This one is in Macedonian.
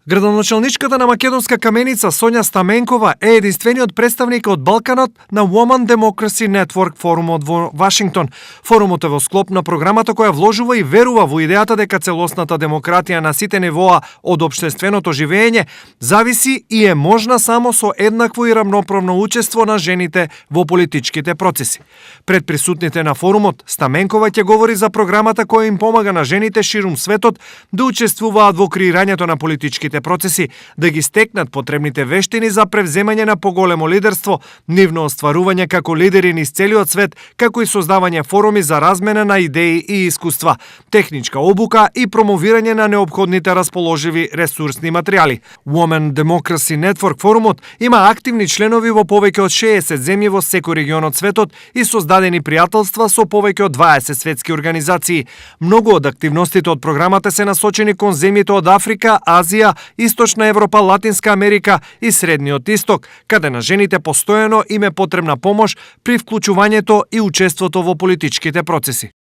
Градоначалничката на Македонска Каменица Сонја Стаменкова е единствениот представник од Балканот на Women Democracy Network форумот во Вашингтон. Форумот е во склоп на програмата која вложува и верува во идејата дека целосната демократија на сите нивоа од општественото живење зависи и е можна само со еднакво и рамноправно учество на жените во политичките процеси. Пред присутните на форумот, Стаменкова ќе говори за програмата која им помага на жените ширум светот да учествуваат во креирањето на политичките процеси, да ги стекнат потребните вештини за превземање на поголемо лидерство, нивно остварување како лидери низ целиот свет, како и создавање форуми за размена на идеи и искуства, техничка обука и промовирање на неопходните расположиви ресурсни материјали. Women Democracy Network форумот има активни членови во повеќе од 60 земји во секој регион од светот и создадени пријателства со повеќе од 20 светски организации. Многу од активностите од програмата се насочени кон земјите од Африка, Азија, Источна Европа, Латинска Америка и Средниот Исток, каде на жените постојано им е потребна помош при вклучувањето и учеството во политичките процеси.